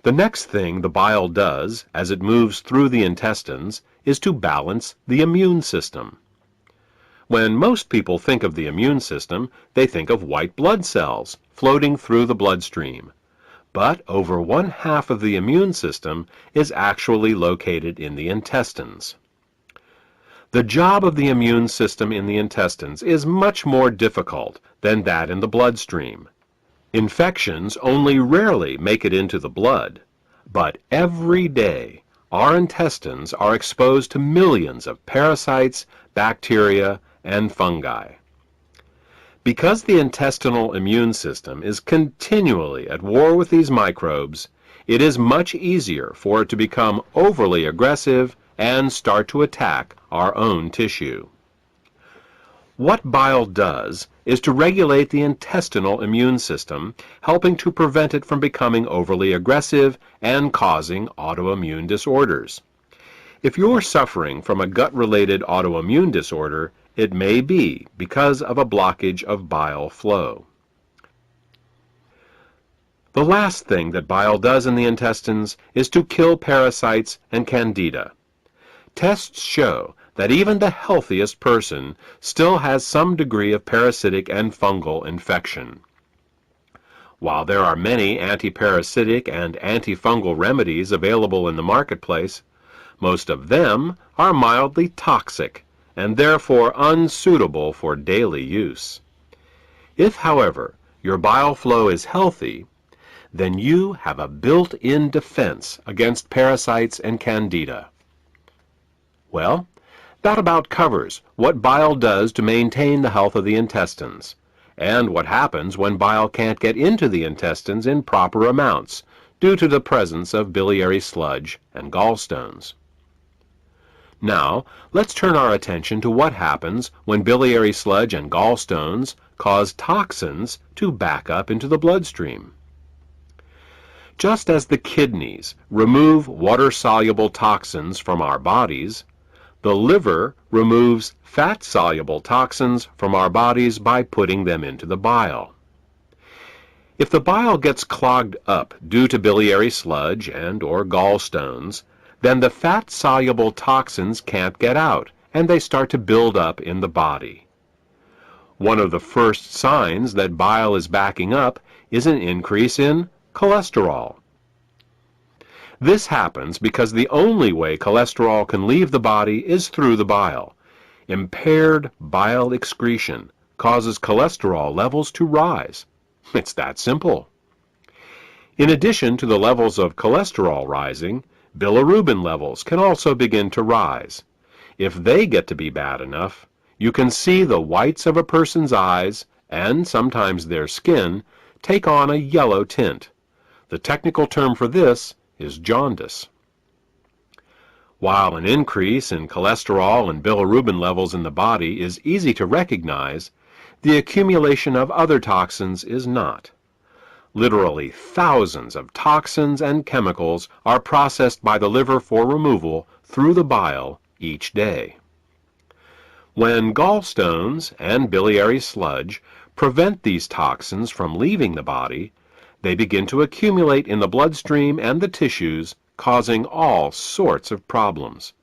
The next thing the bile does as it moves through the intestines is to balance the immune system. When most people think of the immune system, they think of white blood cells floating through the bloodstream. But over 1/2 of the immune system is actually located in the intestines. The job of the immune system in the intestines is much more difficult than that in the bloodstream. Infections only rarely make it into the blood, but every day our intestines are exposed to millions of parasites, bacteria, and fungi. Because the intestinal immune system is continually at war with these microbes, it is much easier for it to become overly aggressive and start to attack our own tissue. What bile does is to regulate the intestinal immune system, helping to prevent it from becoming overly aggressive and causing autoimmune disorders. If you're suffering from a gut-related autoimmune disorder, it may be because of a blockage of bile flow. The last thing that bile does in the intestines is to kill parasites and candida. Tests show that even the healthiest person still has some degree of parasitic and fungal infection. While there are many anti-parasitic and antifungal remedies available in the marketplace, most of them are mildly toxic and therefore unsuitable for daily use. If, however, your bile flow is healthy, then you have a built-in defense against parasites and candida. Well, that about covers what bile does to maintain the health of the intestines, and what happens when bile can't get into the intestines in proper amounts due to the presence of biliary sludge and gallstones. Now, let's turn our attention to what happens when biliary sludge and gallstones cause toxins to back up into the bloodstream. Just as the kidneys remove water-soluble toxins from our bodies, the liver removes fat-soluble toxins from our bodies by putting them into the bile. If the bile gets clogged up due to biliary sludge and/or gallstones, then the fat-soluble toxins can't get out, and they start to build up in the body. One of the first signs that bile is backing up is an increase in cholesterol. This happens because the only way cholesterol can leave the body is through the bile. Impaired bile excretion causes cholesterol levels to rise. It's that simple. In addition to the levels of cholesterol rising, bilirubin levels can also begin to rise. If they get to be bad enough, you can see the whites of a person's eyes, and sometimes their skin, take on a yellow tint. The technical term for this is jaundice. While an increase in cholesterol and bilirubin levels in the body is easy to recognize, the accumulation of other toxins is not. Literally thousands of toxins and chemicals are processed by the liver for removal through the bile each day. When gallstones and biliary sludge prevent these toxins from leaving the body, they begin to accumulate in the bloodstream and the tissues, causing all sorts of problems.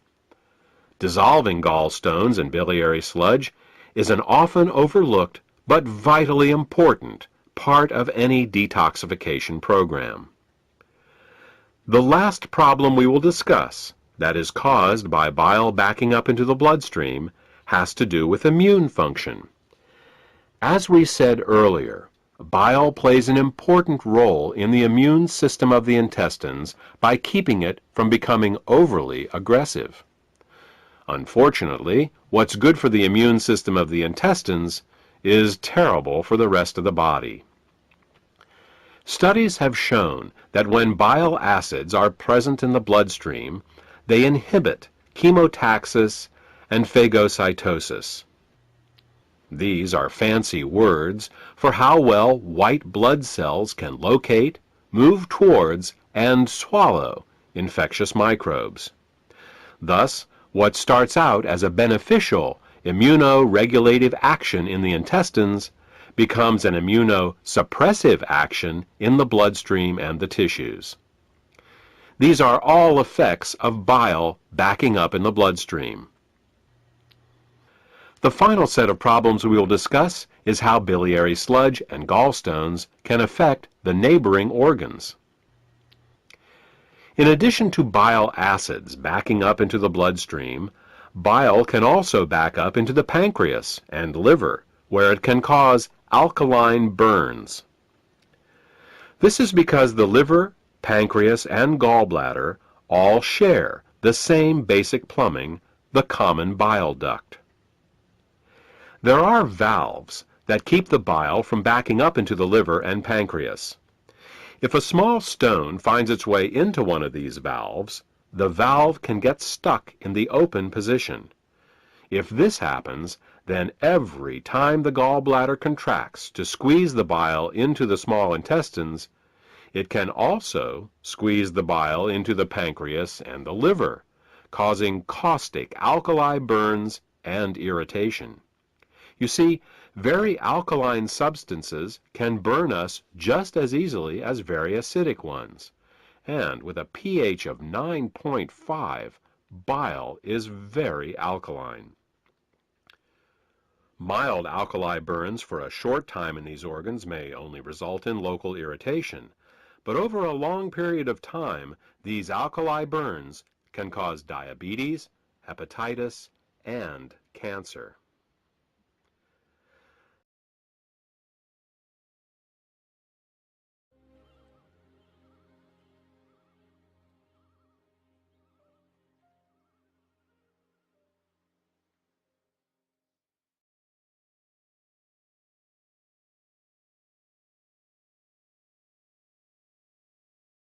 Dissolving gallstones and biliary sludge is an often overlooked but vitally important part of any detoxification program. The last problem we will discuss, that is caused by bile backing up into the bloodstream, has to do with immune function. As we said earlier, bile plays an important role in the immune system of the intestines by keeping it from becoming overly aggressive. Unfortunately, what's good for the immune system of the intestines is terrible for the rest of the body. Studies have shown that when bile acids are present in the bloodstream, they inhibit chemotaxis and phagocytosis. These are fancy words for how well white blood cells can locate, move towards, and swallow infectious microbes. Thus, what starts out as a beneficial immunoregulative action in the intestines becomes an immunosuppressive action in the bloodstream and the tissues. These are all effects of bile backing up in the bloodstream. The final set of problems we will discuss is how biliary sludge and gallstones can affect the neighboring organs. In addition to bile acids backing up into the bloodstream, bile can also back up into the pancreas and liver, where it can cause alkaline burns. This is because the liver, pancreas, and gallbladder all share the same basic plumbing, the common bile duct. There are valves that keep the bile from backing up into the liver and pancreas. If a small stone finds its way into one of these valves, the valve can get stuck in the open position. If this happens, then every time the gallbladder contracts to squeeze the bile into the small intestines, it can also squeeze the bile into the pancreas and the liver, causing caustic alkali burns and irritation. You see, very alkaline substances can burn us just as easily as very acidic ones. And with a pH of 9.5, bile is very alkaline. Mild alkali burns for a short time in these organs may only result in local irritation, but over a long period of time, these alkali burns can cause diabetes, hepatitis, and cancer.